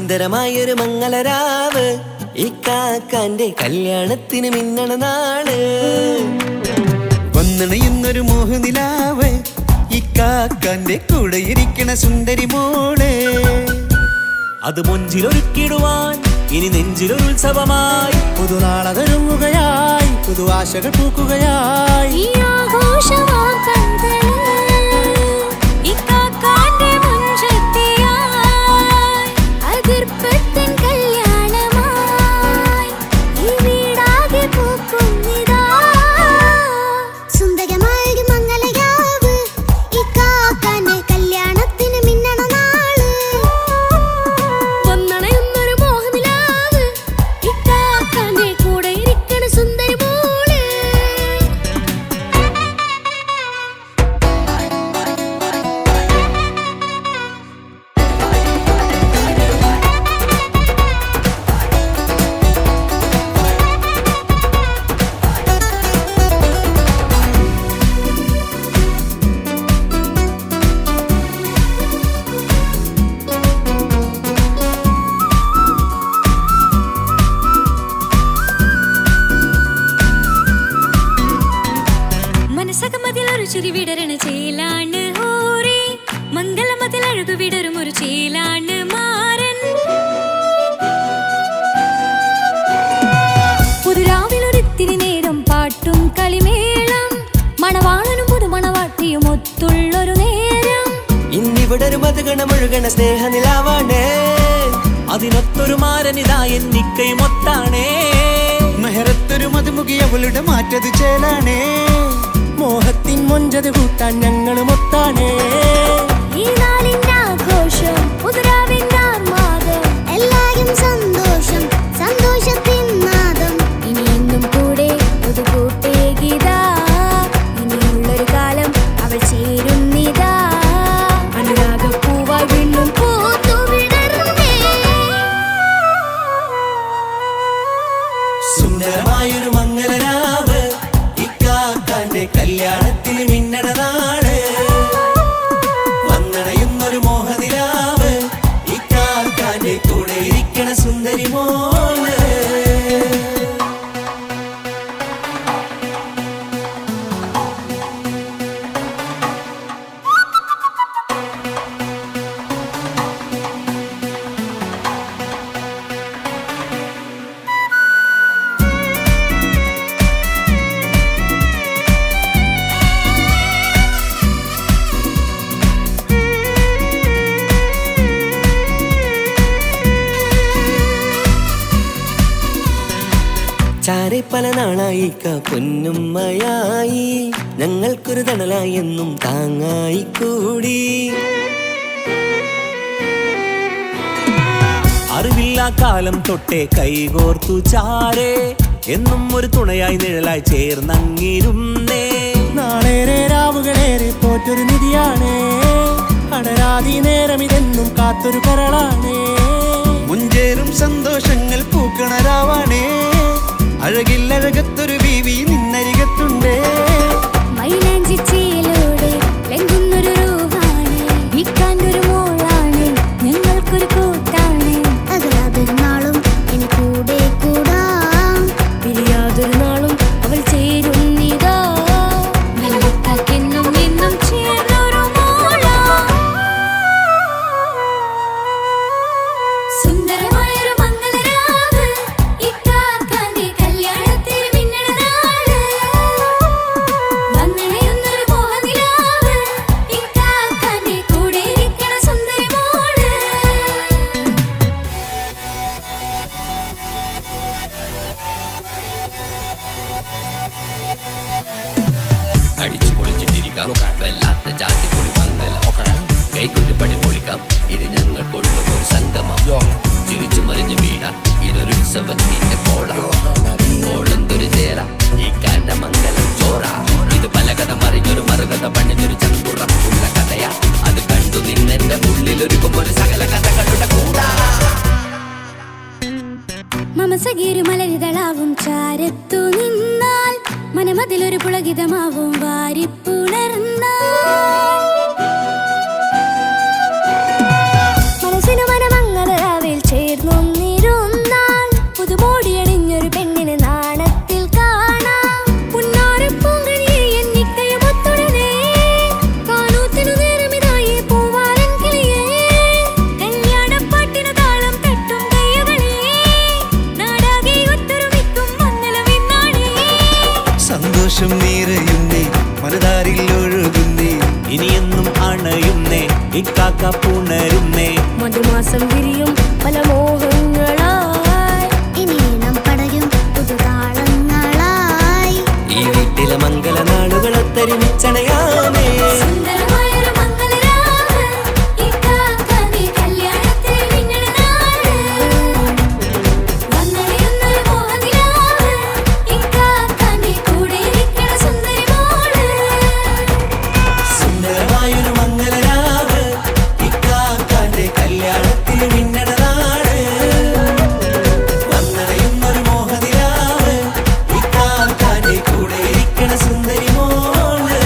സുന്ദരമായൊരു മംഗളരാവ് ഇക്കാക്കാന്റെ കല്യാണത്തിന് മിന്നണ നാള്. വന്നണയുന്നൊരു മോഹനിലാവ് ഇക്കാക്കാന്റെ കൂടെ ഇരിക്കണ സുന്ദരി മോള്. അത് മൊഞ്ചിലൊരുക്കിടുവാൻ ഇനി നെഞ്ചിലൊരു ഉത്സവമായി പുതുനാളതൊരുങ്ങുകയായി പുതുവാശകൾ പൂക്കുകയായി. ചിരി വിടരണ ചേലാണ് ഹോറി മംഗളമതിൽ അഴകു വിടരും ഒരു ചേലാണ് മാരൻ. പുതുരാവിലൊരിത്തിരി നേരം പാട്ടും കളിമേളം മണവാളനും പുതുമണവാട്ടിയും ഒത്തുള്ളൊരു നേരം. ഇന്നിവിടെ ഒരു മധുഗണമൊഴുകണ സ്നേഹനിലാവാണേ അതിനൊത്തൊരു മാരനിതാ എന്നിക്കയും ഒത്താണേ. മെഹറത്തൊരു മധുമുഖി അവളുടെ മാറ്റത് ചേലാണേ മോഹത്തിൻ മൊഞ്ചത് കൂട്ടാൻ ഞങ്ങളും ഒത്താണേ. ഈ നാളിന്റെ ആഘോഷം പുതുരാവിന്റെ ആർമാദം എല്ലാരും സന്തോഷം സന്തോഷത്തിൻ നാദം. ഇനി എന്നും കൂടെ പുതുകൂട്ടേ ഗീതാ ഇനിയുള്ളൊരു കാലം അവൾ ചേരുന്നിതാ അനുരാഗപ്പൂവായി വീണ്ടും പൂത്തു വിടർന്നേ. സുന്ദരമായൊരു മംഗളരാവ് ഇക്കാക്കാന്റെ കല്യാണത്തിന് മിന്നണ നാള്. വന്നണയുന്നൊരു മോഹനിലാവ് ഇക്കാക്കാന്റെ കൂടെ ഇരിക്കണ സുന്ദരി മോള്. ചാരെ പല നാളായി പൊന്നുമ്മയായി ഞങ്ങൾക്കൊരു തണലായി എന്നും താങ്ങായി കൂടി. അറിവില്ലാ കാലം തൊട്ടേ കൈകോർത്തു ചാരേ എന്നും ഒരു തുണയായി നിഴലായി ചേർന്നങ്ങിരുന്നേ. നാളേറെ രാവുകളേറെ പോറ്റൊരു നിധിയാണേ അടരാതി നേരം ഇതെന്നും കാത്തൊരു കരളാണേ. മുഞ്ചേറും സന്തോഷങ്ങൾ പൂക്കണരാവാണേ അഴകില്ലഴകത്തൊരു ബീവി നിന്നരികത്തുണ്ടേ. മൈലാഞ്ചിച്ചേലോടെ ലംഘുന്നൊരു രൂപാണ് വിക്കാനൊരു മോളാണ് ഞങ്ങൾക്കൊരു കൂട്ടാണ്. അകലാതൊരു നാളും ഇനി കൂടെ കൂടാം പിരിയാതൊരു നാളും അവൾ ചേരുന്നിതാ നൽകാക്കെന്നും എന്നും ചേർന്നൊരു മോള. സുന്ദരമായൊരു മംഗളരാവ് ഇക്കാക്കാന്റെ കല്യാണത്തിന് മിന്നണ നാള്. വന്നണയുന്നൊരു മോഹനിലാവ് ഇക്കാക്കാന്റെ കൂടെ ഇരിക്കണ സുന്ദരി മോള്. അടിച്ചു പൊളിച്ചിട്ടിരിക്കാം വല്ലാത്ത ജാതി പൊളി മംഗലം കൈകൊട്ടി പണി പൊളിക്കാം ഇത് ഞങ്ങൾ കൊള്ളും ഒരു സംഗമം. ചിരിച്ചു മറിഞ്ഞു വീണ ഇതൊരു ഉത്സവത്തിന്റെ കോളന്തൊരു ചേര ഈ കാന്റെ മംഗലം ചോറ. ഇത് പലകഥ മറിഞ്ഞൊരു മറുകഥ പണിഞ്ഞൊരു ചങ്കുറപ്പുള്ള കഥയാ അത് കണ്ടു നിന്നെന്റെ ഉള്ളിലൊരുക്കും ഒരു സകല കഥകളുടെ കൂടാ. മമസഗീരു മലരിതളാവും ചാരത്തു നിന്നാൽ മനമതിലൊരു പുളകിതമാവും വാരിപ്പുണർന്നാൽ. മനസ്സിനു മനമംഗളരാവിൽ മലർച്ചാരിൽ ഒഴുകുന്നേ ഇനിയെന്നും അണയുന്നേ ഇക്കാക്ക പുണരുന്നേ മധുമാസം വിരിയും പല മോഹങ്ങളായി ഇനി നാം പടരും പുതുതാളങ്ങളായി ഈ വീട്ടിലെ മംഗളനാളുകളൊത്തരിമിച്ചണയാമേ സുന്ദരമായൊരു മംഗളരാവ് ഇക്കാക്ക നീ കല്യാണത്തിൽ മിന്നണ നാള് വന്നടിയുന്നൊരു മോഹനിലാവ് ഇക്കാക്ക നീ കൂടെ ഇരിക്കണ സുന്ദരി മോള് സുന്ദരമായൊരു മംഗളരാവ് ഇക്കാക്കാന്റെ കല്യാണത്തിൽ മിന്നണ നാട് വന്നടയുന്നൊരു മോഹനിലാവ് ഇക്കാക്കാന്റെ കൂടെ ഇരിക്കണ സുന്ദരി മോള്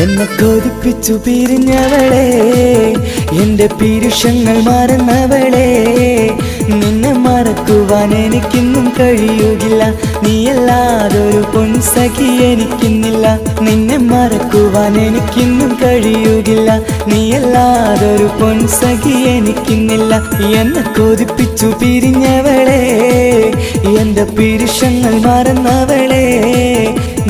എന്നെ കൊതിപ്പിച്ചു പിരിഞ്ഞവളെ എന്റെ പീരുഷങ്ങൾ മറന്നവളെ നിന്നെ മറക്കുവാൻ എനിക്കിന്നും കഴിയുകില്ല നീയല്ലാതൊരു പൊൻസഖി എനിക്കിന്നില്ല നിന്നെ മറക്കുവാൻ എനിക്കിന്നും കഴിയുകില്ല നീയല്ലാതൊരു പൊൻസഖി എനിക്കിന്നില്ല എന്നെ കൊതിപ്പിച്ചു പിരിഞ്ഞവളെ എന്റെ പീരുഷങ്ങൾ മറന്നവളെ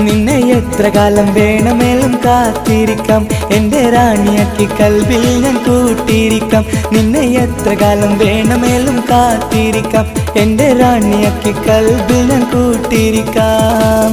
നിന്നെ എത്ര കാലം വേണമെങ്കിലും കാത്തിരിക്കാം എന്റെ റാണിയാക്കി കൽവിൽ ഞാൻ കൂട്ടിയിരിക്കാം നിന്നെ എത്ര കാലം വേണമെങ്കിലും കാത്തിരിക്കാം എന്റെ റാണിയാക്കി കൽവിൽ ഞാൻ കൂട്ടിയിരിക്കാം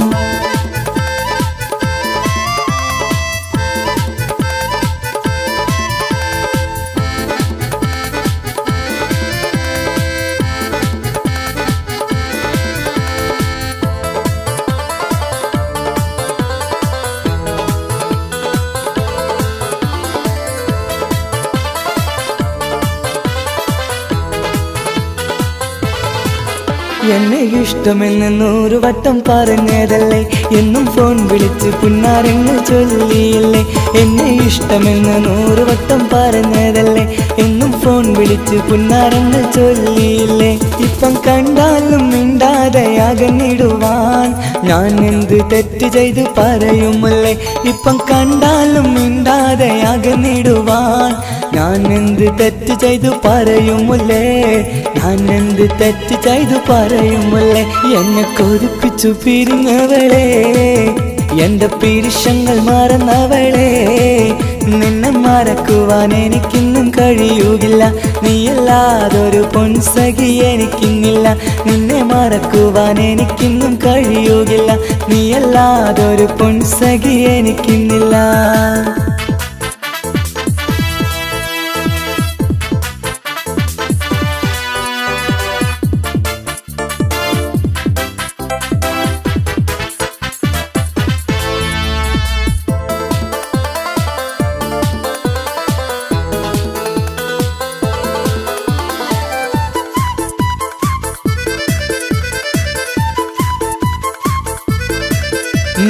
എന്നെ ഇഷ്ടമെന്ന് 100 വട്ടം പറഞ്ഞതല്ലേ എന്നും ഫോൺ വിളിച്ച് പുന്നാരെന്ന് ചൊല്ലിയില്ലേ എന്നെ ഇഷ്ടമെന്ന് 100 വട്ടം പറഞ്ഞതല്ലേ എന്നും ഫോൺ വിളിച്ച് പുന്നാരെന്ന് ചൊല്ലിയില്ലേ ഇപ്പം കണ്ടാലും മിണ്ടാതെ അകന്നിടുവാൻ ഞാൻ എന്ത് തെറ്റ് ചെയ്ത് പറയുമല്ലേ ഇപ്പം കണ്ടാലും മിണ്ടാതെ അകന്നിടുവാൻ ഞാൻ എന്ത് തെറ്റ് ചെയ്തു പറയുമല്ലേ ഞാൻ എന്ത് തെറ്റ് ചെയ്തു പറയുമല്ലേ എന്നെ കൊതിപ്പിച്ചു പിരിഞ്ഞവളെ എന്റെ പീരുഷങ്ങൾ മറന്നവളെ നിന്നെ മറക്കുവാൻ എനിക്കിന്നും കഴിയുകില്ല നീയല്ലാതൊരു പൊൻസഖി എനിക്കിന്നില്ല നിന്നെ മറക്കുവാൻ എനിക്കിന്നും കഴിയുകില്ല നീയല്ലാതൊരു പൊൻസഖി എനിക്കിന്നില്ല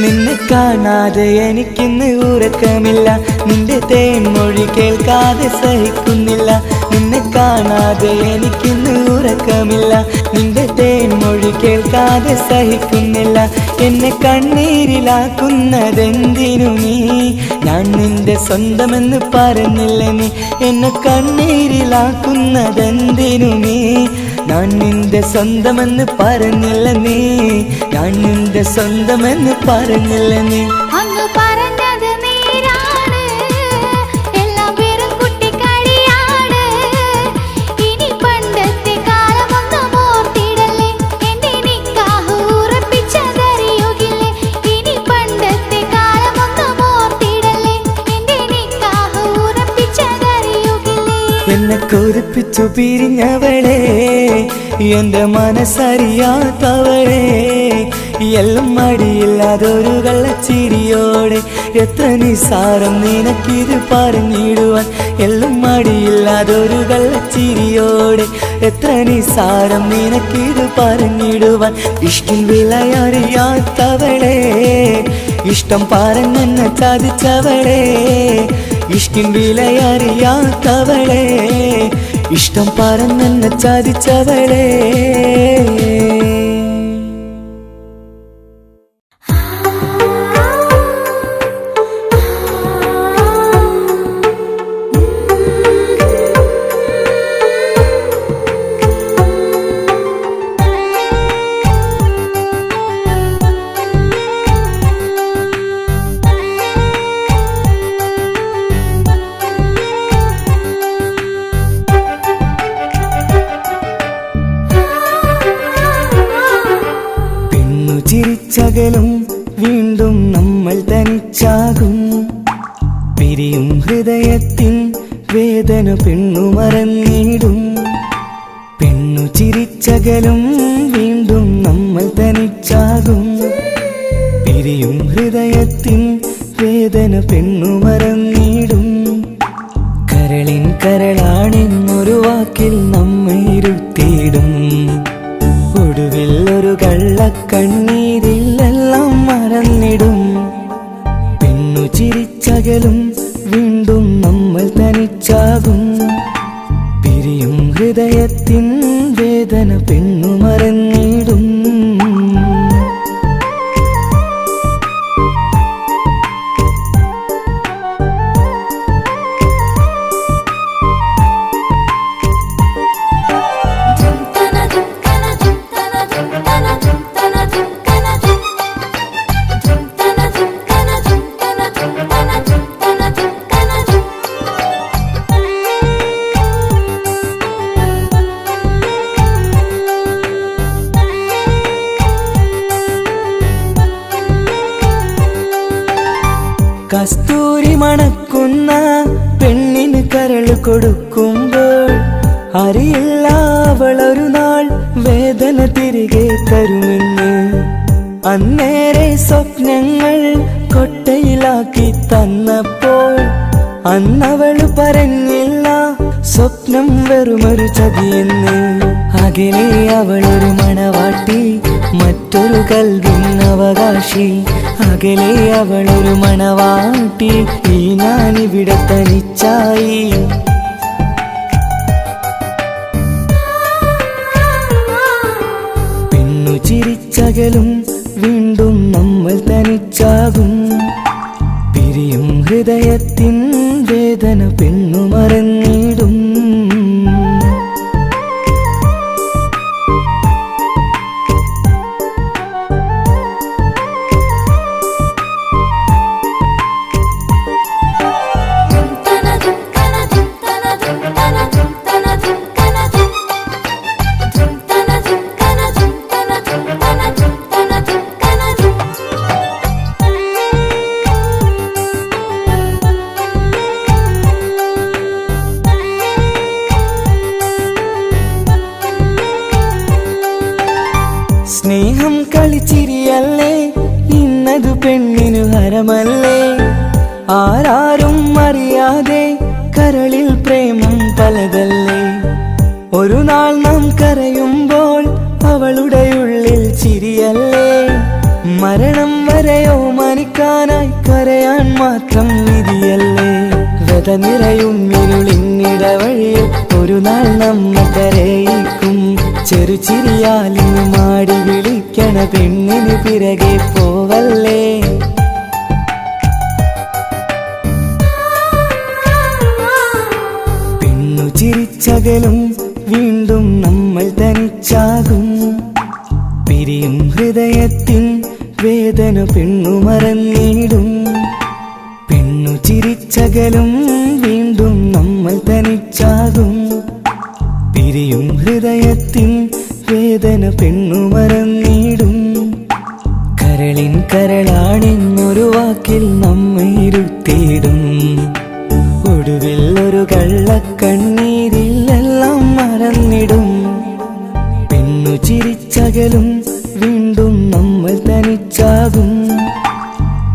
നിന്നെ കാണാതെ എനിക്കിന്ന് ഉറക്കമില്ല നിന്റെ തേൻമൊഴി കേൾക്കാതെ സഹിക്കുന്നില്ല നിന്നെ കാണാതെ എനിക്കിന്ന് ഉറക്കമില്ല നിന്റെ തേൻമൊഴി കേൾക്കാതെ സഹിക്കുന്നില്ല എന്നെ കണ്ണീരിലാക്കുന്നതെന്തിനു നീ ഞാൻ നിന്റെ സ്വന്തമെന്ന് പറഞ്ഞില്ല നീ എന്നെ കണ്ണീരിലാക്കുന്നതെന്തിനു നീ ഞാൻ നിന്റെ സ്വന്തമെന്ന് പറഞ്ഞില്ല നീ ഞാൻ നിന്റെ സ്വന്തമെന്ന് പറഞ്ഞില്ല നീ അങ്ങ് പറഞ്ഞത് നേരാണ് എല്ലാം വെറും കുട്ടിക്കളിയാണ് ഇനി പണ്ടത്തെ കാലമൊന്നും ഓർത്തിടല്ലേ എന്റെ നിക്കാഹ് ഉറപ്പിച്ചതറിയുകില്ലേ ഇനി പണ്ടത്തെ ദുഃഖിച്ചു പിരിഞ്ഞവളെ എന്റെ മനസ്സറിയാത്തവളെ എല്ലാം മടിയില്ലാതൊരു കള്ളച്ചിരിയോടെ എത്ര നിസാരം നിനക്കിത് പറഞ്ഞിടുവാൻ എല്ലാം മടിയില്ലാതൊരു കള്ളച്ചിരിയോടെ എത്ര നിസാരം നിനക്കിത് പറഞ്ഞിടുവാൻ ഇഷ്ടിൻ വിലയറിയാത്തവളെ ഇഷ്ടം പറഞ്ഞെന്നെ ചതിച്ചവളെ ഇഷ്ടിൻ വിലയറിയാത്തവളെ ഇഷ്ടം പറഞ്ഞെന്നെ ചതിച്ചവളെ ചിരിച്ചകലും വീണ്ടും നമ്മൾ തനിച്ചാകും പിരിയും ഹൃദയത്തിൻ വേദന പെണ്ണു മറന്നിടും പെണ്ണു ചിരിച്ചകലും വീണ്ടും നമ്മൾ തനിച്ചാകും പിരിയും ഹൃദയത്തിൻ വേദന പെണ്ണു മറന്നിടും കരളിൻ കരളാണെന്നൊരു വാക്കിൽ നമ്മെ ഇരുത്തിയിടും ഒടുവിൽ ഒരു കള്ളക്കണ്ണീരിലെല്ലാം മറന്നിടും പെണ്ണു ചിരിച്ചകലും വീണ്ടും നമ്മൾ തനിച്ചാകും പിരിയും ഹൃദയത്തിൻ വേദന പെണ്ണു മറന്നിടും കസ്തൂരി മണക്കുന്ന പെണ്ണിന് കരള് കൊടുക്കുമ്പോൾ അറിയില്ല അവളൊരു നാൾ വേദന തിരികെ തരുമെന്ന് അന്നേരെ സ്വപ്നങ്ങൾ കൊട്ടയിലാക്കി തന്നപ്പോൾ അന്നവള് പറഞ്ഞില്ല സ്വപ്നം വെറുമൊരു ചതിയെന്ന് അകലെ അവളൊരു മണവാട്ടി മറ്റൊരു കൽവിൻ അവകാശി അകലെ അവളൊരു മണവാട്ടി ഈ ഞാനിവിടെ തനിച്ചായി പെണ്ണു ചിരിച്ചകലും വീണ്ടും നമ്മൾ തനിച്ചാകും പിരിയും ഹൃദയത്തിൻ വേദന പെണ്ണു മറന്നിടും സ്നേഹം കളിച്ചിരിയല്ലേ ഇന്നതു പെണ്ണിനു ഹരമല്ലേ ആരാരും അറിയാതെ കരളിൽ പ്രേമം പലതല്ലേ ഒരു നാൾ നാം കരയുമ്പോൾ അവളുടെ ഉള്ളിൽ ചിരിയല്ലേ മരണം വരെയോ മരിക്കാനായി കരയാൻ മാത്രം വിധിയല്ലേ വ്യത നിറയും ഇരുളിന്നിടവഴിയിൽ ഒരു നാൾ നമ്മ കരയിക്കും ചെറുചിരിയാലിന് മാടി വിളിക്കണ പെണ്ണിന് പിറകെ പോവല്ലേ പെണ്ണു ചിരിച്ചകലും വീണ്ടും നമ്മൾ തനിച്ചാകും പിരിയും ഹൃദയത്തിൻ വേദന പെണ്ണു മറന്നിടും പെണ്ണു ചിരിച്ചകലും വീണ്ടും നമ്മൾ തനിച്ചാകും പിരിയും ഹൃദയത്തിൻ വേദന പെണ്ണു മറന്നിടും കരളിൻ കരളാണെന്നൊരു വാക്കിൽ നമ്മെ ഇരുത്തിയിടും ഒടുവിൽ ഒരു കള്ളക്കണ്ണീരിലെല്ലാം ചിരിച്ചകലും വീണ്ടും നമ്മൾ തനിച്ചാകും.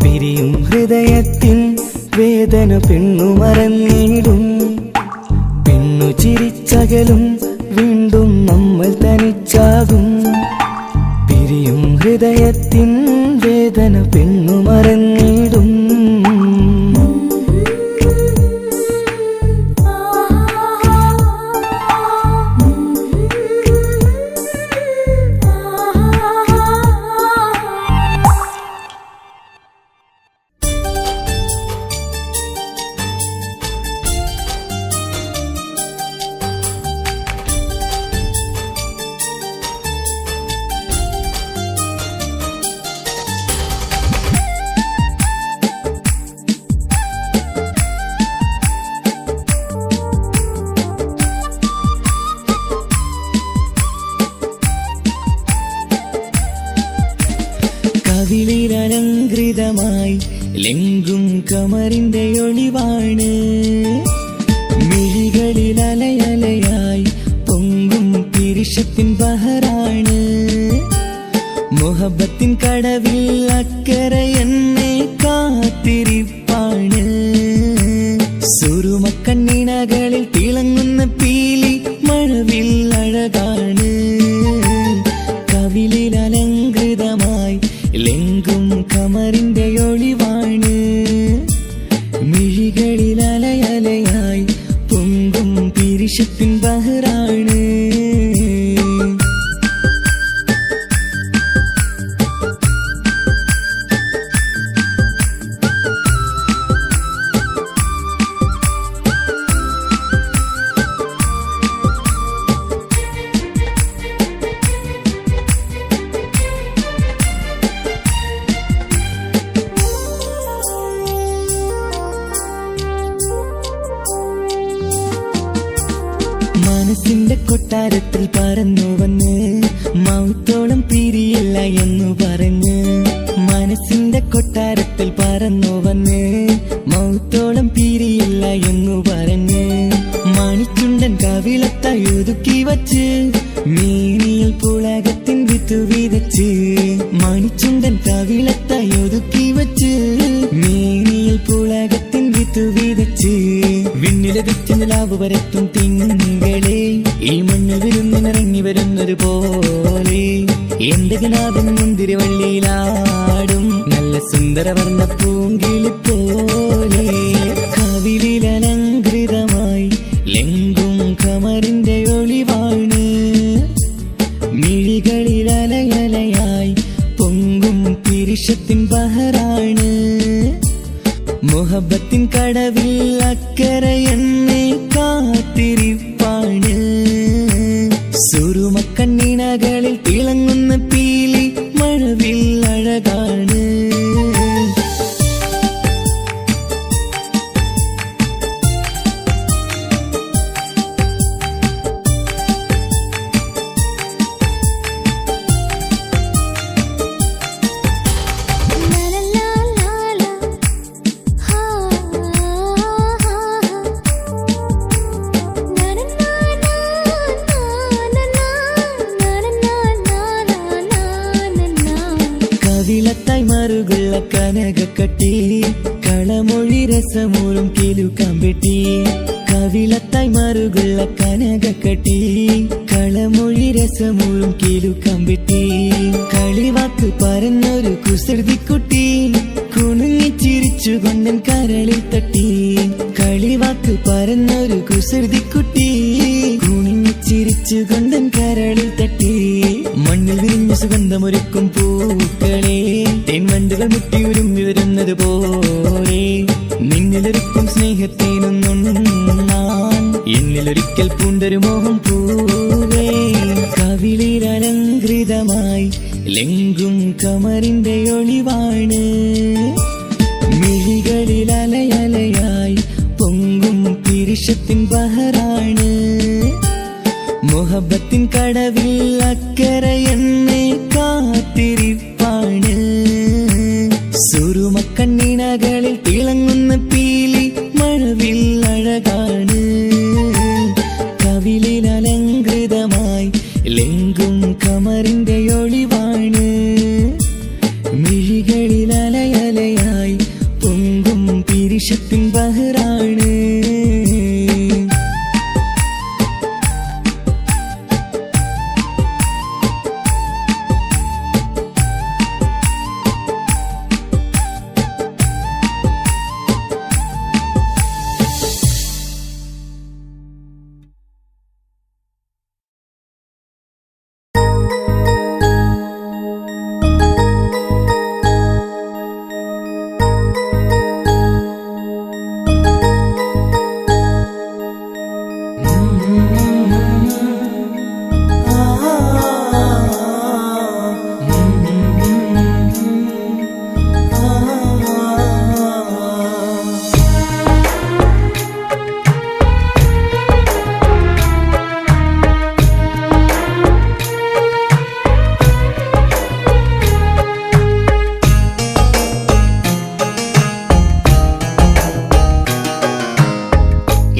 പിരിയും ഹൃദയത്തിൻ വേദന പെണ്ണു മറന്നിടും. പെണ്ണു ചിരിച്ചകലും വീണ്ടും നമ്മൾ തനിച്ചാകും. പിരിയും ഹൃദയത്തിൻ വേദന പെണ്ണു മറന്നിടും. കവിളിലലങ്കൃതമായി ലെങ്കും കമറിന്റെ ഒളിവാണ്. മിഴികളിൽ അലയലയായി പൊങ്കും പിരിശത്തിൻ ബഹറാണ്. മുഹബത്തിൻ കടവിൽ അക്കരെ എന്നെ കാത്തിരിപ്പാണ്. സുറുമക്കണ്ണിണകളിൽ തിളങ്ങുന്ന പീലി മഴവിൽ അഴകാണ്. കവിളിൽ അലങ്കൃതമായി ലെങ്കും കമറിന്റെ ഒളിവാണ്. മിഴികളിൽ അലയലയായി പൊങ്കും പിരിശത്തിൻ ബഹറാണ്. മനസ്സിന്റെ കൊട്ടാരത്തിൽ പറന്നു വന്ന് മൗത്തോളം പിരിയില്ല എന്നു പറഞ്ഞ്. മനസ്സിന്റെ കൊട്ടാരത്തിൽ പറന്നു വന്ന് മൗത്തോളം പിരിയില്ല എന്നു പറഞ്ഞ്. മണിച്ചുണ്ടൻ കവിളത്തായി ഒതുക്കി വച്ച് മേനിയിൽ പുളകത്തിൻ വിത്തു വിതച്ച്. മണിച്ചുണ്ടൻ കവിളത്തായി ഒതുക്കി വച്ച് മേനിയിൽ പുളകത്തിൻ വിത്തു വിതച്ച്. വിണ്ണിലതിച്ച് നിലാവ് വരത്തും തിങ്കളെ ഈ മണ്ണിൽ വിരുന്നിനിറങ്ങി വരുന്നത് പോലെ. എന്റെ കിനാവിൻ മുന്തിരിവള്ളിയിലാടും നല്ല സുന്ദരവർണ്ണ പൂങ്കിളി പോലെ. കവിളിലലങ്കൃതമായി ലെങ്കും കമറിന്റെ ഒളിവാണ്. മിഴികളിൽ അലയലയായി പൊങ്കും പിരിശത്തിൻ ബഹറാണ്. മുഹബത്തിൻ കടവിൽ അക്കരെ എന്നെ കാത്തിരിപ്പാണ്. സുറുമക്കണ്ണിണകളിൽ തിളങ്ങുന്ന പീലി മഴവിൽ അഴകാണ്. കവിളത്തായി മറുകുള്ള കനകക്കട്ടി കളമൊഴി രസമൂറും കിലുക്കാമ്പെട്ടി. കവിളത്തായി മറുകുള്ള കനകക്കട്ടി കളമൊഴി രസമൂറും കിലുക്കാമ്പെട്ടി. കളിവാക്ക് പറഞ്ഞൊരു കുസൃതിക്കുട്ടി കുണുങ്ങിച്ചിരിച്ചു കൊണ്ടൻ കരളിൽ തട്ടി. കളിവാക്ക് പറഞ്ഞൊരു കുസൃതിക്കുട്ടി കുണുങ്ങിച്ചിരിച്ചു കൊണ്ടൻ കരളിൽ തട്ടി. മണ്ണിൽ വിരിഞ്ഞ സുഗന്ധമൊരുക്കും പൂക്കളെ തേൻവണ്ടുകൾ മുട്ടിയുരുമ്പി വരുന്നത് പോലെ. നിന്നിലൊരുക്കും സ്നേഹത്തേനൊന്നുണ്ണാൻ എന്നിലൊരിക്കൽ പൂണ്ടൊരു മോഹം പൂവേ. കവിളിലലങ്കൃതമായി ലെങ്കും കമറിന്റെ ഒളിവാണ്. മിഴികളിൽ അലയലയായി പൊങ്കും പിരിശത്തിൻ ബഹറാണ്. മുഹബത്തിൻ കടവിൽ അക്കരെ എന്നെ കാത്തിരിപ്പാണ്. സുറുമക്കണ്ണിണകളിൽ തിളങ്ങുന്ന പീലി മഴവിൽ അഴകാണ്. കവിളിലലങ്കൃതമായി ലെങ്കും കമറിന്റെ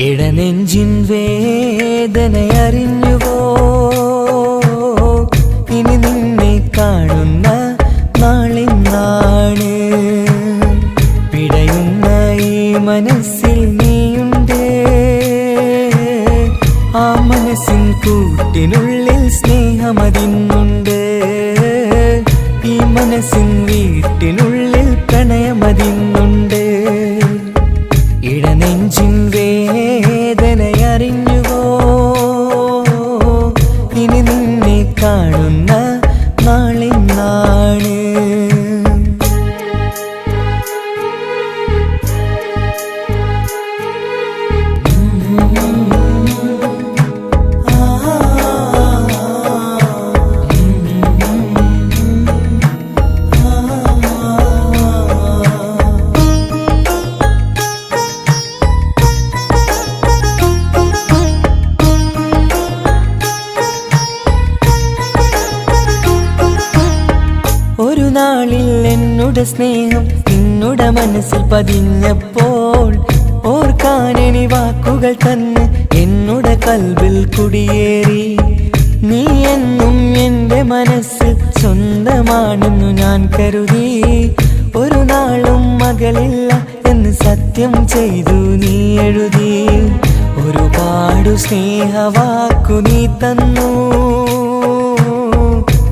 ഇടനെഞ്ചിൻ വേദനയറിഞ്ഞുവോ ഇനി നിന്നെ കാണുന്ന നാളിന്നാണ് പിടയുന്ന ഈ മനസ്സിൽ നീയുണ്ട് ആ മനസ്സിൻ കൂട്ടിനുള്ളിൽ സ്നേഹമതിന്നുണ്ട് ഈ മനസ്സിൻ വീട്ടിനുള്ളിൽ പ്രണയമതിന്നുണ്ട് ഇടനെഞ്ചിൻ വേദനയറിഞ്ഞുവോ ഇനി നിന്നെ കാണുന്ന നാളിന്നാണ് ഒരു നാളിൽ എന്നുടെ സ്നേഹം നിന്നുടെ മനസ്സിൽ പതിഞ്ഞപ്പോൾ ഓർക്കാനെനി വാക്കുകൾ തന്നെ എന്നുടെ കൽബിൽ കുടിയേറി നീ എന്നും എൻ്റെ മനസ്സിൽ സ്വന്തമാണെന്നു ഞാൻ കരുതി ഒരു നാളും മകളില്ല എന്ന് സത്യം ചെയ്തു നീ എഴുതി ഒരുപാടു സ്നേഹവാക്കു നീ തന്നു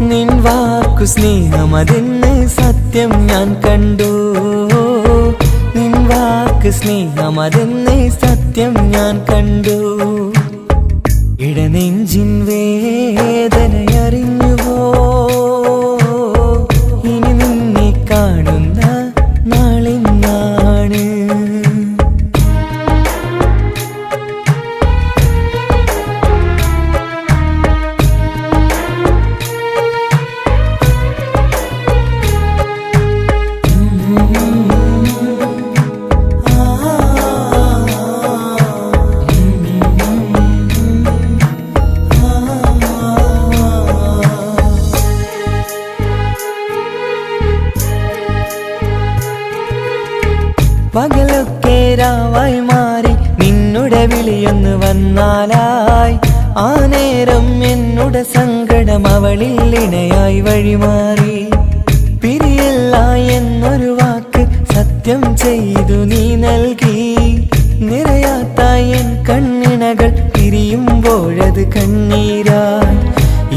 നിൻ വാക്കു സ്നേഹമതെന്ന് സത്യം ഞാൻ കണ്ടു നിൻ വാക്ക് സ്നേഹമതെന്ന് സത്യം ഞാൻ കണ്ടു ഇടനെഞ്ചിൻ വേദനയറിഞ്ഞുവോ ഇനി നിന്നെ കാണുന്ന നാളിന്നാണ് പകലൊക്കെ രാവായി മാറി നിന്നുടെ വിളിയൊന്ന് വന്നാലായി ആ നേരം എന്നുടെ സങ്കടം അവളിൽ ഇണയായി വഴിമാറി പിരിയില്ല എന്നൊരു വാക്ക് സത്യം ചെയ്തു നീ നൽകി നിറയാത്ത എൻ കണ്ണിണകൾ പിരിയുമ്പോഴത് കണ്ണീരായി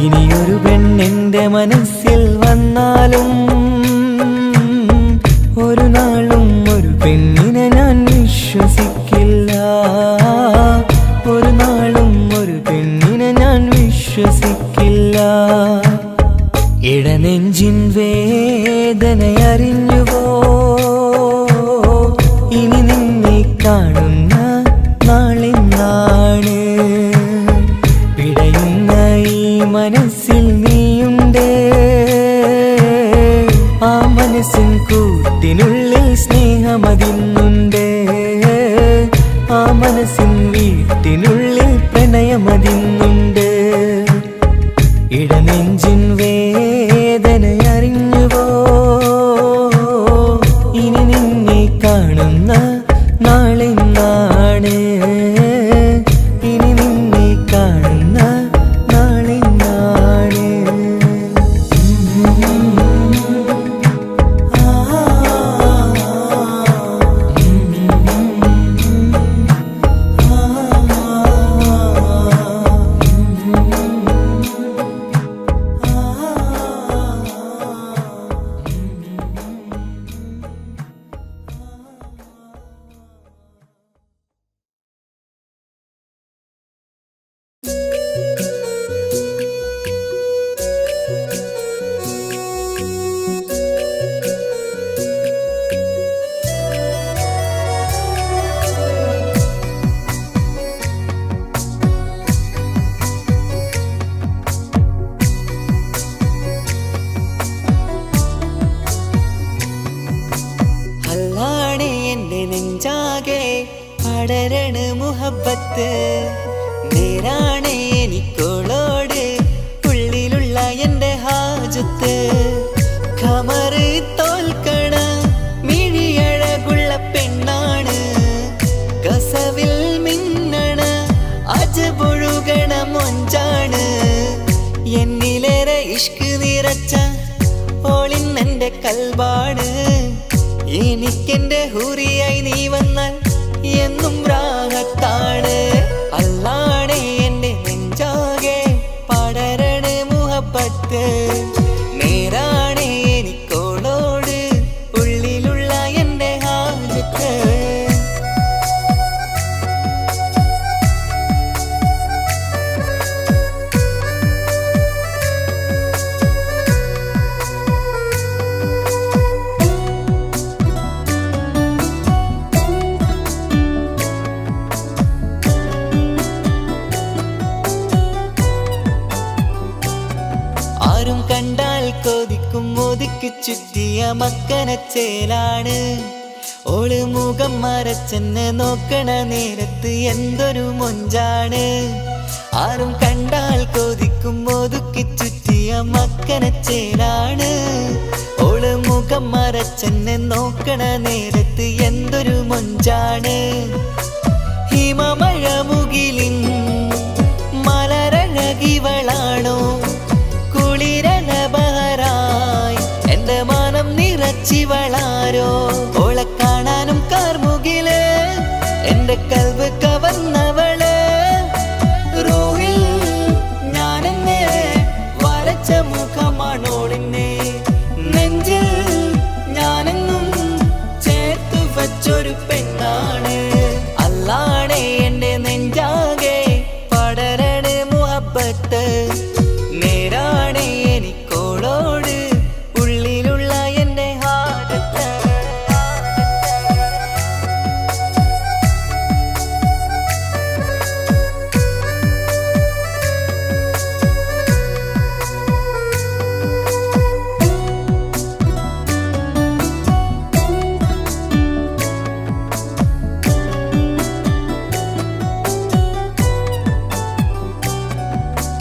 ഇനിയൊരു പെണ്ണെന്റെ മനസ്സിൽ വന്നാലും ഒരു നാളും ഒരു പെണ്ണിനെ ഞാൻ വിശ്വസിക്കില്ല ഒരു നാളും ഒരു പെണ്ണിനെ ഞാൻ വിശ്വസിക്കില്ല ഇടനെഞ്ചിൻ വേദനയറിഞ്ഞുവോ ഇനി നിന്നെ കാണുന്ന നാളിന്നാണ് പിടയുന്ന ഈ മനസ്സിൽ നീയുണ്ട് ആ മനസ്സിൻ കൂട്ടിനുള്ളിൽ സ്നേഹമതിന്നുണ്ട് ആ മനസ്സിൻ വീട്ടിനുള്ളിൽ പ്രണയമതിന്നുണ്ട് ഇടനെഞ്ചിൻ വേദനയറിഞ്ഞുവോ ഇനി നിന്നെ കാണുന്ന നാളിന്നാണ് ഇനി നിന്നെ കാണുന്ന നാളിന്നാണ് നെഞ്ചാകെ പടരണ മുഹബത്ത് നേരാണ് എനിക്കോളോട് ഉള്ളിലുള്ള എൻ്റെ ഹാജത്ത് ഖമറ് തോൽക്കണ മിഴിയഴകുള്ള പെണ്ണാണ് കസവിൽ മിന്ന നിറച്ച ഓളിന്നെന്റെ കൽബാണ് എനിക്കെന്റെ ഹൂറിയായി നീ വന്നാൽ എന്നും രാഗത്താണ് അല്ലാണേ എന്റെ നെഞ്ചാകെ പടരണ മുഹബത്ത് നേരാണേ എനിക്കോളോട് ഉള്ളിലുള്ള എന്റെ ഹാജത്ത് ആരും കണ്ടാൽ കൊതിക്കും ഒതുക്കി ചുറ്റിയ മക്കനച്ചേലാണ് ഓള് മുഖം മറച്ചെന്നെ നോക്കണ നേരത്ത് എന്തൊരു മൊഞ്ചാണ് ആരും കണ്ടാൽ കൊതിക്കും ഒതുക്കി ചുറ്റിയ മക്കനച്ചേലാണ് ഓള് മുഖം മറച്ചെന്നെ നോക്കണ നേരത്ത് എന്തൊരു മൊഞ്ചാണ് ഹിമമഴ മുകിലിൻ മലരഴകിവളാണോ കുളിരലബഹരായി എന്റെ മാനം നിറച്ചിവളാരോ ഓളെ കാണാനും കാർമുകില് എന്റെ കൽവ് കവർന്നവള് റൂഹിൽ ഞാനെന്നെ വരച്ച മുഖമാണോളിന്നെ നെഞ്ചിൽ ഞാനെന്നും ചേർത്തു വച്ചൊരു പെണ്ണാണ് അല്ലാണേ എന്റെ നെഞ്ചാകെ പടരണ മുഹബത്ത് നേരാണേ എനിക്കോളോട് ഉള്ളിലുള്ള എന്റെ ഹാജത്ത്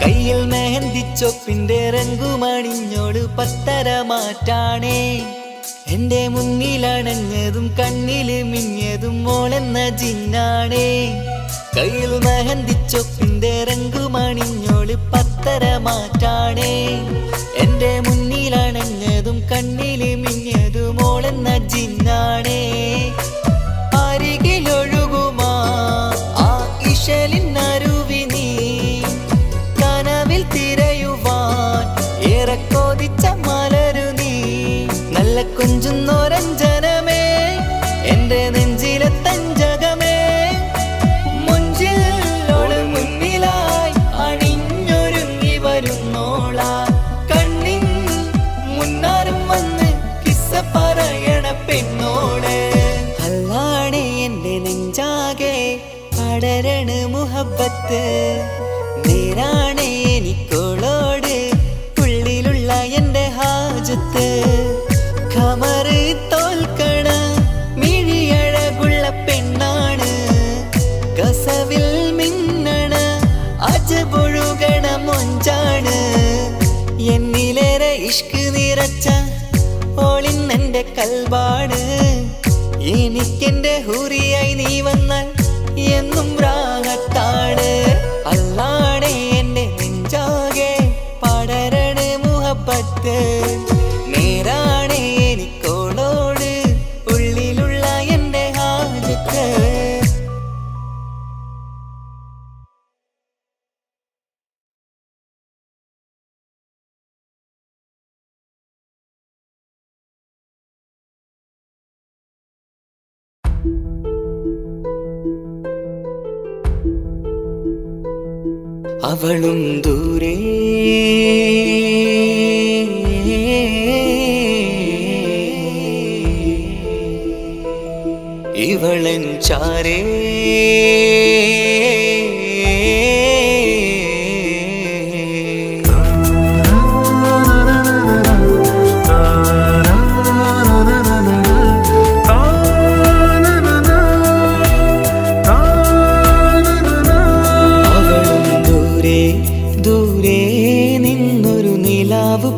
കയ്യിൽ മെഹന്തിച്ചൊപ്പിന്റെ രംഗുമണിഞ്ഞോട് പത്തര മാറ്റാണേ എന്റെ മുന്നിലണഞ്ഞതും കണ്ണില് മിഞ്ഞതും മോളെന്ന ജിന്നാണേ കയ്യിൽ മെഹന്തിച്ചൊപ്പിന്റെ രംഗുമണിഞ്ഞോട് പത്തര മാറ്റാണേ എന്റെ മുന്നിലണഞ്ഞതും കണ്ണില് മിഞ്ഞതും മോളെന്ന ജിന്നാണേ അരികിലൊഴുകുമാ ആ ഇശലിനരുവി നീ കനവിൽ തിരയുവാൻ ഏറെ കൊതിച്ച മലരു നീ നല്ല കുഞ്ചുന്നോരഞ്ജനമേ എന്റെ നെഞ്ചിലെ തഞ്ചകമേ മുഞ്ചിൽ ഓള് മുന്നിലായി അണിഞ്ഞൊരുങ്ങി വരുന്നോള കണ്ണിൻ മുന്നാരും വന്ന് കിസ്സ പറയണ പെണ്ണോട് അല്ലാണേ എന്റെ നെഞ്ചാകെ പടരണ മുഹബത്ത് നേരാണേ എനിക്കോളോട് ഉള്ളിലുള്ള എന്റെ ഹാജത്ത് ഖമറ് തോൽക്കണ മിഴിയഴകുള്ള പെണ്ണാണ് കസവിൽ മിന്നണ അജബൊഴുകണ മൊഞ്ചാണ് എന്നിലേറെ ഇഷ്ക് നിറച്ച ഓളിന്നെന്റെ കൽബാണ് എനിക്കെന്റെ ഹൂറിയായി നീ വന്നാൽ എന്നും രാഗത്താണ് അല്ലാണേ എന്റെ നെഞ്ചാകെ പടരണ മുഹബത്ത് നേരാണേ എനിക്കോളോട് ഉള്ളിലുള്ള എന്റെ ഹാജത്ത് അവളും ദൂരെ ഇവളൻ ചാരേ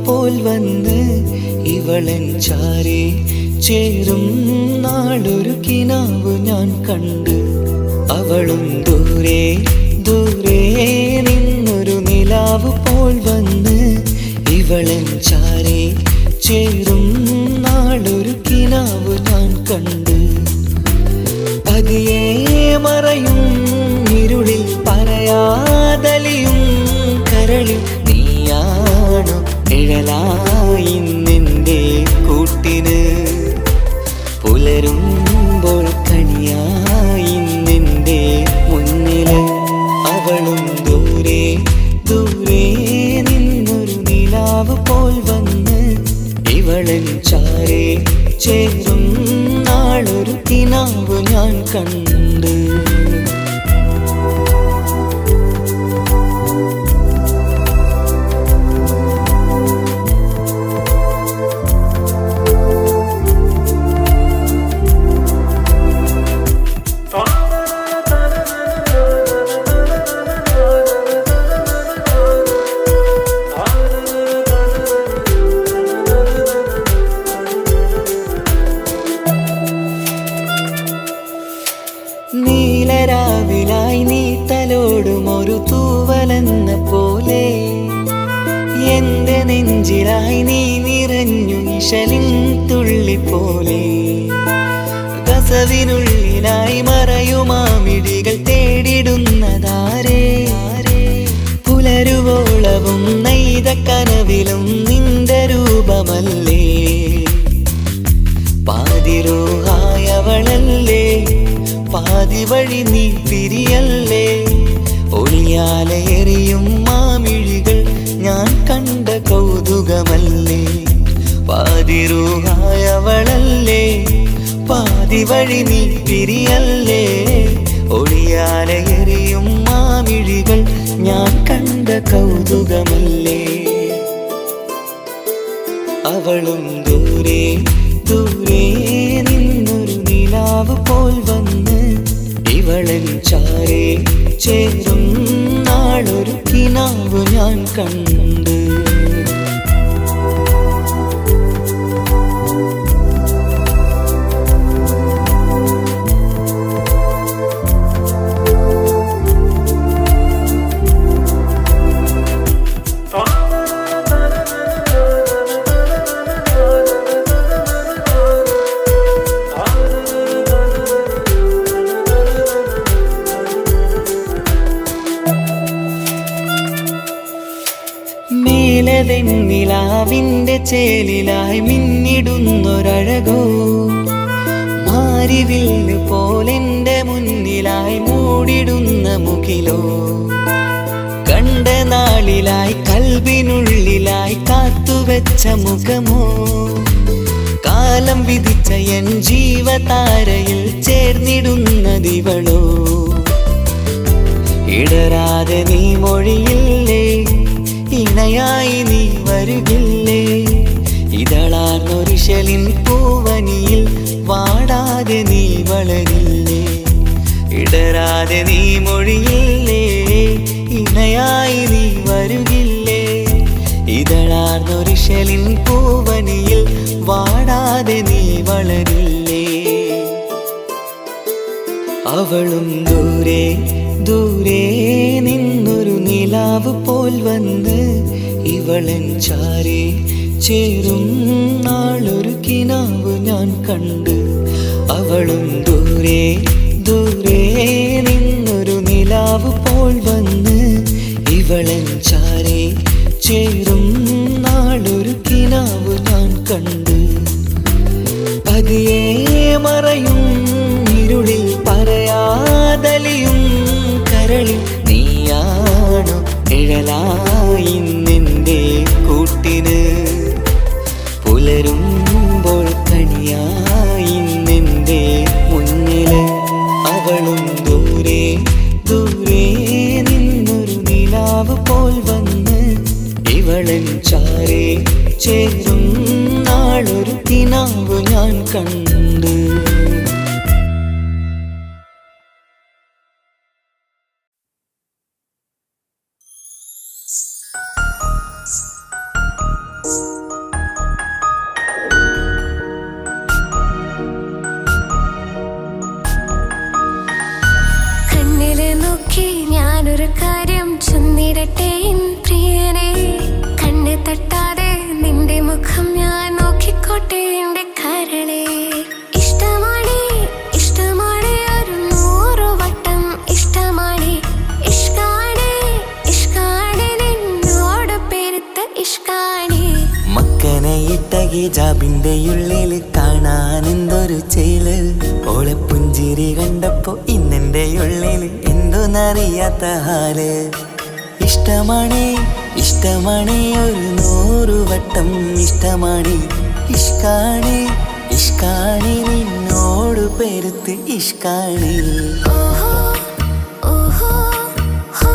പോൽ വന്ന് ഇവളൻ ചാരേ ചേരും നാളൊരു കിനാവ് ഞാൻ കണ്ട് അവളും ദൂരെ ദൂരെ നിന്നൊരു നിലാവ് പോൽ വന്ന് ഇവ ഇവളൻ ചാരേ ചേരും നാളൊരു കിനാവ് ഞാൻ കണ്ട് പതിയെ മറയും ഇരുളിൽ പറയാതലിയും കരളിൽ നീയാണോ നിഴലായി നിന്റെ കൂട്ടിന് പുലരുമ്പോൾ കണിയായി നിന്റെ മുന്നില് അവളും ദൂരെ ദൂരെ നിന്നൊരു നിലാവ് പോൽ വന്ന് ഇവളൻ ചാരേ ചേരും നാളൊരു കിനാവ് ഞാൻ കണ്ട് നീലരാവിലായി നീ തലോടും ഒരു തൂവലെന്ന പോലെ എന്റെ നെഞ്ചിലായി നീ നിറഞ്ഞു ഇശലിൻ തുള്ളി പോലെ കസവിനുള്ളിലായി മറയുമാമിടികൾ തേടിടുന്നതാരേ പുലരുവോളവും നെയ്ത കനവിലും നിന്റെ രൂപമല്ലേ പാതിരോഹായവളല്ലേ പാതി വഴി നീ പിരിയല്ലേ ഒളിയാലെറിയും മാമിഴികൾ ഞാൻ കണ്ട കൗതുകമല്ലേ പാതിരൂഹായവളല്ലേ പാതി വഴി നീ പിരിയല്ലേ ഒളിയാലെറിയും മാമിഴികൾ ഞാൻ കണ്ട കൗതുകമല്ലേ അവളും ദൂരെ ദൂരെ നിന്നൊരു നിലാവ് പോൽ വന്ന് ഇവളൻ ചാരേ ചേരും നാളൊരു കിനാവ് ഞാൻ കണ്ട് നിലാവിന്റെ ചേലിലായി മിന്നിടുന്നൊരഴകോ മാരിവില്ല് പോലെന്റെ മുന്നിലായി മൂടിടുന്ന മുകിലോ കണ്ട നാളിലായി കൽബിനുള്ളിലായി കാത്തുവെച്ച മുഖമോ കാലം വിധിച്ച എൻ ജീവതാരയിൽ ചേർന്നിടുന്നതിവളോ ഇടരാതെ നീ മൊഴിയില്ലേ ഇണയായി നീ വരുകില്ലേ ഇതളാർന്നൊരിശലിൻ പൂവനിയിൽ വാടാതെ നീ വളരില്ലേ ഇടരാതെ നീ മൊഴിയില്ലേ ഇണയായി നീ വരുകില്ലേ ഇതളാർന്നൊരിശലിൻ പൂവനിയിൽ വാടാതെ നീ വളരില്ലേ അവളും ദൂരെ ദൂരെ നിന്നൊരു നിലാവ് പോൽ വന്ന് ഇവളൻ ചാരേ ചേരും നാളൊരു കിനാവ് ഞാൻ കണ്ട് അവളും ദൂരെ ദൂരെ നിന്നൊരു നിലാവ് പോൽ വന്ന് ഇവളൻ ചാരേ ചേരും നാളൊരു കിനാവ് ഞാൻ കണ്ട് പതിയെ മറയും ഇരുളിൽ പറയാതലിയും കരളിൽ നീയാണോ നിഴലായി നിന്റെ കൂട്ടിന് പുലരുമ്പോൾ കണിയായി നിന്റെ മുന്നില് അവളും ദൂരെ ദൂരെ നിന്നൊരു നിലാവ് പോൽ വന്ന് ഇവളൻ ചാരേ ചേരും നാളൊരു കിനാവ് ഞാൻ കണ്ട് ഞാനൊരു കാര്യം ചൊന്നിടട്ടെ പ്രിയനെ കണ്ണ് തട്ടാതെ മുഖം ഞാൻ നോക്കിക്കോട്ടെ എന്റെ കരളെ ഇഷ്ടമാണ് ഇഷ്ടമാണ് ഒരു 100 വട്ടം ഇഷ്ടമാണ് ഇഷ്കാണ് ഇഷ്കാണ് നിന്നോട് പെരുത്ത ഇഷ്കാണ് മക്കനെ ഇട്ട ഹിജാബിന്റെ ഉള്ളിൽ കാണാൻ എന്തൊരു ചേല് ഓളെ പുഞ്ചിരി കണ്ടപ്പോ ഇന്നെന്റെ ഉള്ളിൽ എന്തോന്നറിയാത്ത ഹാല് ഇഷ്ടമാണ് ഇഷ്ടമാണ് ഒരു 100 വട്ടം ഇഷ്ടമാണ് ഇഷ്കാണ് ഇഷ്കാണ് നിന്നോട് പെരുത്ത് ഇഷ്കാണ് ഓഹോ ഓഹോ ഹോ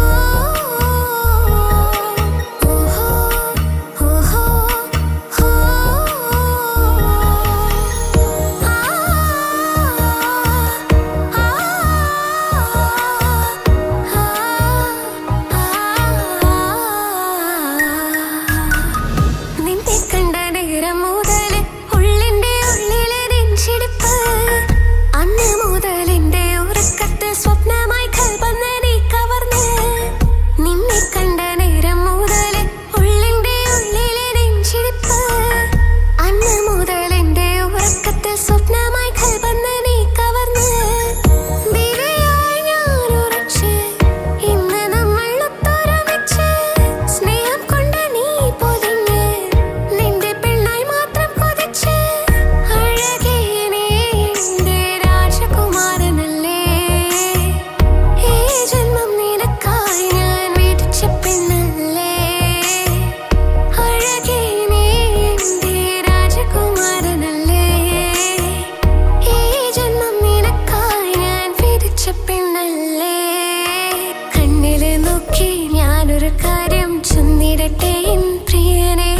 ഓഹോ ഓഹോ ഹോ നിന്നെ കണ്ട നേരം മുതൽ ഉള്ളിന്റെ ഉള്ളിലെ നെഞ്ചിടിപ്പ് അന്ന് മുതൽ എന്റെ ഉറക്കത്തിൽ സ്വപ്നമായി കൽപ്പന നീ കവർന്ന് നിന്നെ കണ്ട നേരം മുതൽ ഉള്ളിന്റെ ഉള്ളിലെ നെഞ്ചിടിപ്പ് അന്ന് മുതൽ എന്റെ ഉറക്കത്തിൽ സ്വപ്നമായി കൽപ്പന നീ കവർന്ന് ദിവ്യയായി ഞാൻ ഉറച്ച് ഇന്ന് നമ്മൾ ഒത്തൊരുമിച്ച് സ്നേഹം കൊണ്ട് നീ പൊതിഞ്ഞ് നിന്റെ പെണ്ണായി മാത്രം കൊതിച്ച് അഴകേ നീ എന്റെ രാജകുമാരനല്ലേ ഈ ജന്മം നിനക്കായി ഞാൻ വിധിച്ച പെണ്ണല്ലേ അഴകേ നീ എന്റെ രാജകുമാരനല്ലേ ഈ ജന്മം നിനക്കായി ഞാൻ വിധിച്ച പെണ്ണല്ലേ കണ്ണില് നോക്കി ഞാനൊരു കാര്യം ചൊന്നിടട്ടെ എൻ പ്രിയനെ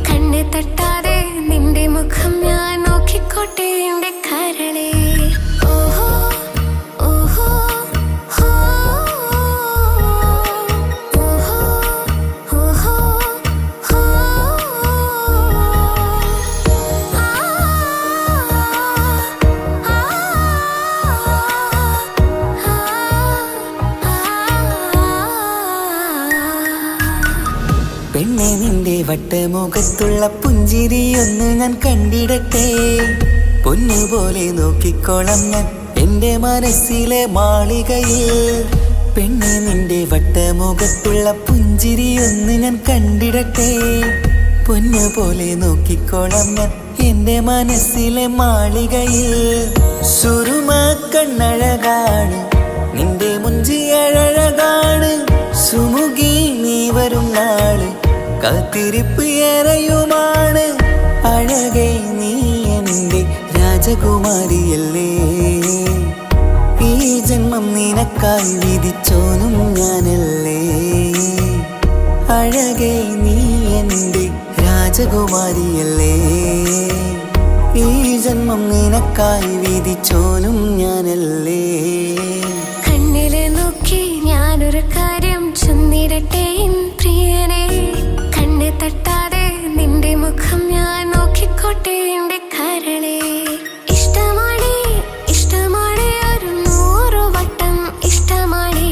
കണ്ണ് തട്ടാതെ നിന്റെ മുഖം ഞാൻ നോക്കിക്കോട്ടെ എന്റെ കരളെ ഓഹോ ഓഹോ ഹോ ഓഹോ ഓഹോ ഹോ പെണ്ണെ നിന്റെ വട്ടമുഖത്തുള്ള പുഞ്ചിരി ഒന്ന് ഞാൻ കണ്ടിടട്ടെ പൊന്നുപോലെ നോക്കിക്കോളാം ഞാൻ എന്റെ മനസ്സിലെ മാളികയിൽ പെണ്ണെ നിന്റെ വട്ടമുഖത്തുള്ള പുഞ്ചിരി ഒന്ന് ഞാൻ കണ്ടിടട്ടെ പൊന്നുപോലെ നോക്കിക്കോളാം ഞാൻ എന്റെ മനസ്സിലെ മാളികയിൽ സുറുമ കണ്ണഴകാണ് നിന്റെ മുഞ്ചി അഴകാണ് സുമുഖി നീ വരും നാള് കാത്തിരിപ്പ് ഏറെയുമാണ് അഴകേ നീ എന്റെ രാജകുമാരിയല്ലേ ഈ ജന്മം നിനക്കായി വിധിച്ചോനും ഞാനല്ലേ അഴകേ നീ എന്റെ രാജകുമാരിയല്ലേ ഈ ജന്മം നിനക്കായി വിധിച്ചോനും ഞാനല്ലേ കണ്ണില് നോക്കി ഞാനൊരു കാര്യം ചൊന്നിടട്ടെ എൻ പ്രിയനെ കണ്ണ് തട്ടാതെ നിന്റെ മുഖം ഞാൻ നോക്കിക്കോട്ടെ എന്റെ കരളെ ഇഷ്ടമാണ് ഇഷ്ടമാണ് ഒരു 100 വട്ടം ഇഷ്ടമാണ്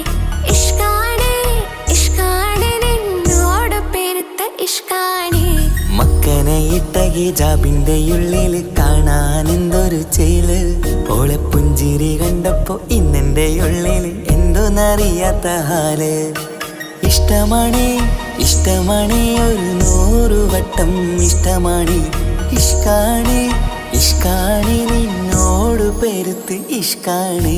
ഇഷ്കാണ് ഇഷ്കാണ് നിന്നോട് പെരുത്ത ഇഷ്കാണ് മക്കനെ ഇട്ട ഹിജാബിന്റെ ഉള്ളിൽ കാണാൻ എന്തൊരു ചേല് ഓളെ പുഞ്ചിരി കണ്ടപ്പോ ഇന്നെന്റെ ഉള്ളിൽ എന്തോന്നറിയാത്ത ഹാല് ഇഷ്ടമാണ് ഇഷ്ടമാണ് ഒരു 100 വട്ടം ഇഷ്ടമാണ് ഇഷ്കാണ് ഇഷ്കാണ് നിന്നോട് പെരുത്ത് ഇഷ്കാണ്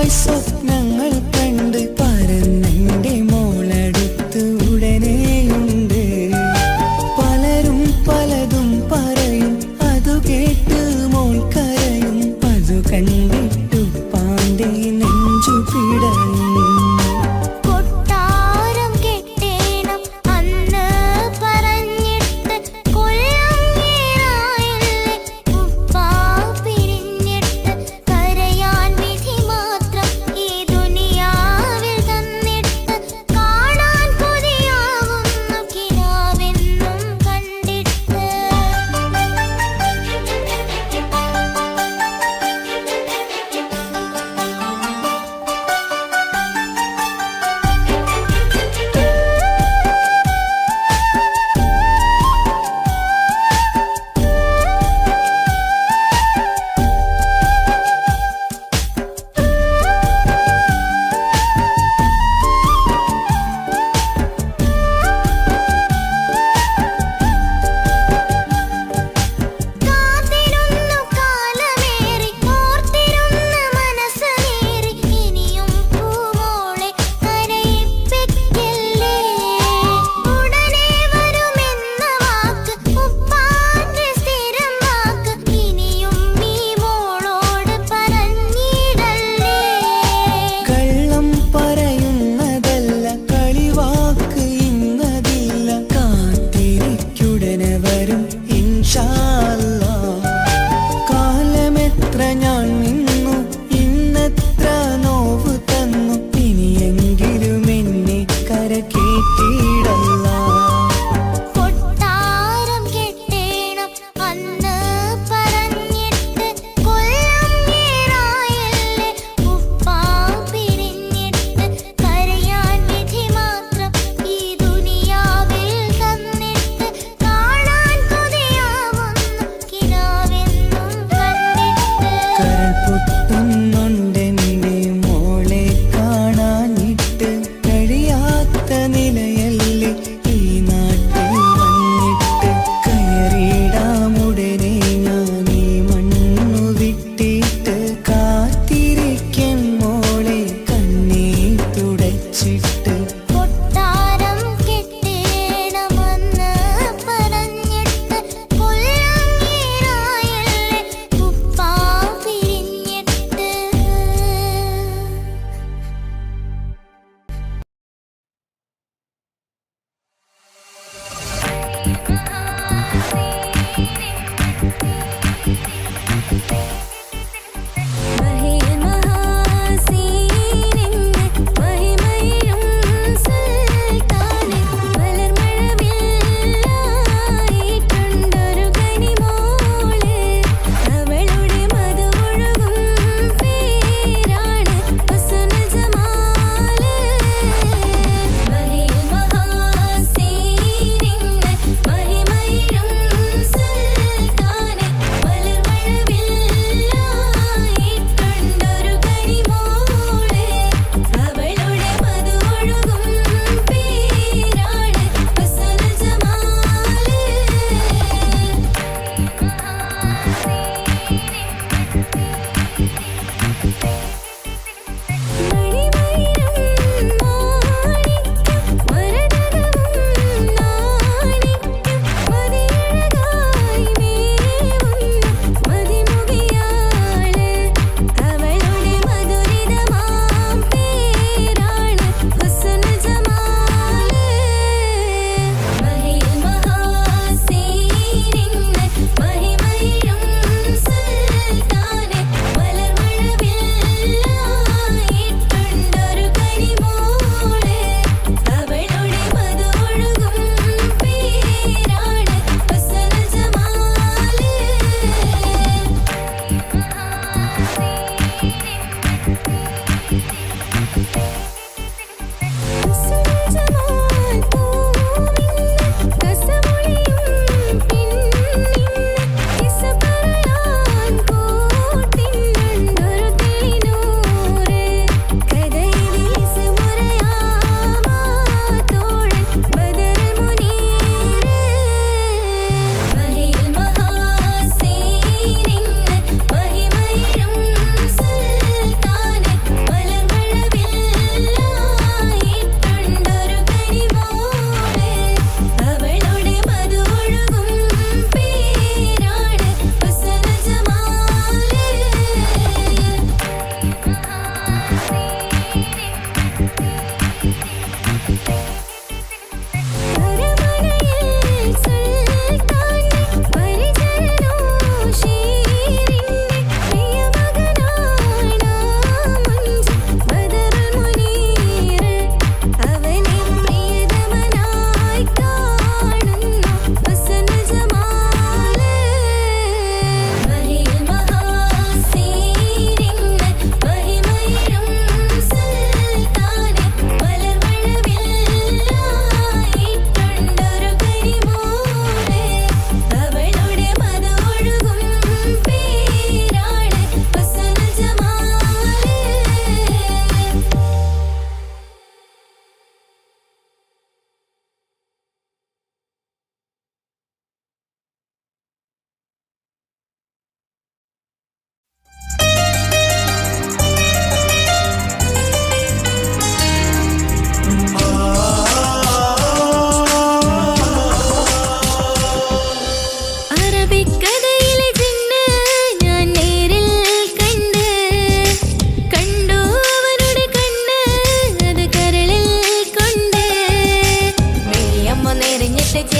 ആദ്യമായി സ്വപ്നങ്ങൾ കണ്ട് പറന്നെന്റെ മോളടുത്ത് ഉടനെയുണ്ട്. പലരും പലതും പറയും, അതു കേട്ട് മോൾ കരയും. അതു കണ്ടിട്ടു പാണ്ഡെ നെഞ്ചു പിടയും.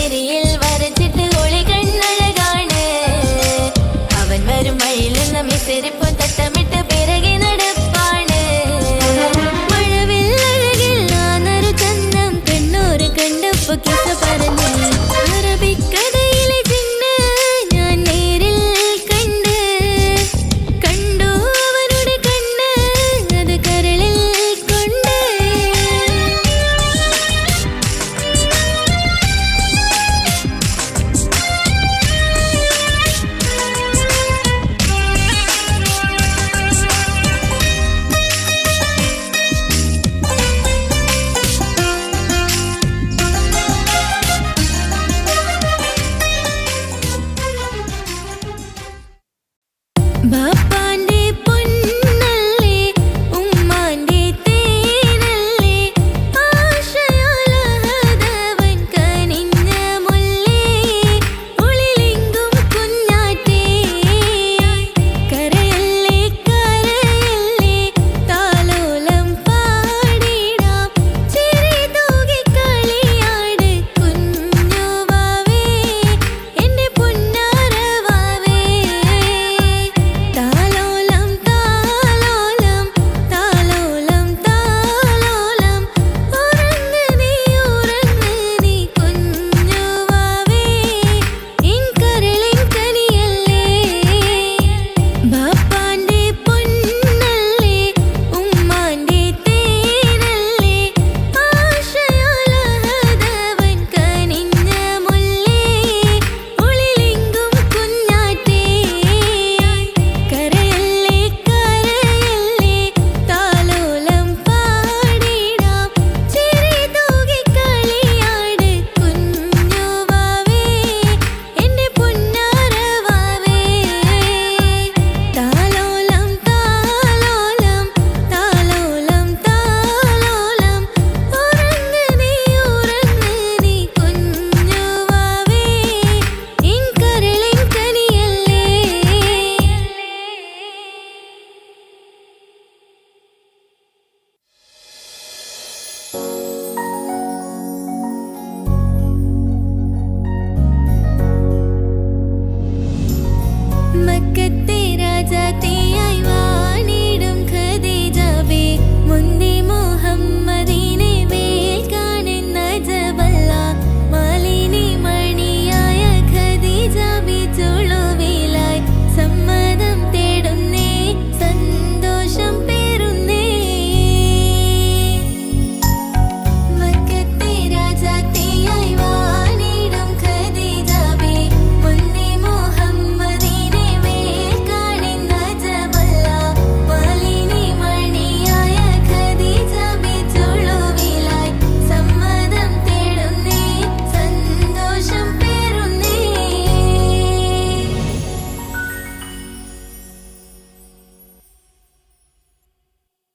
പുലരിയിൽ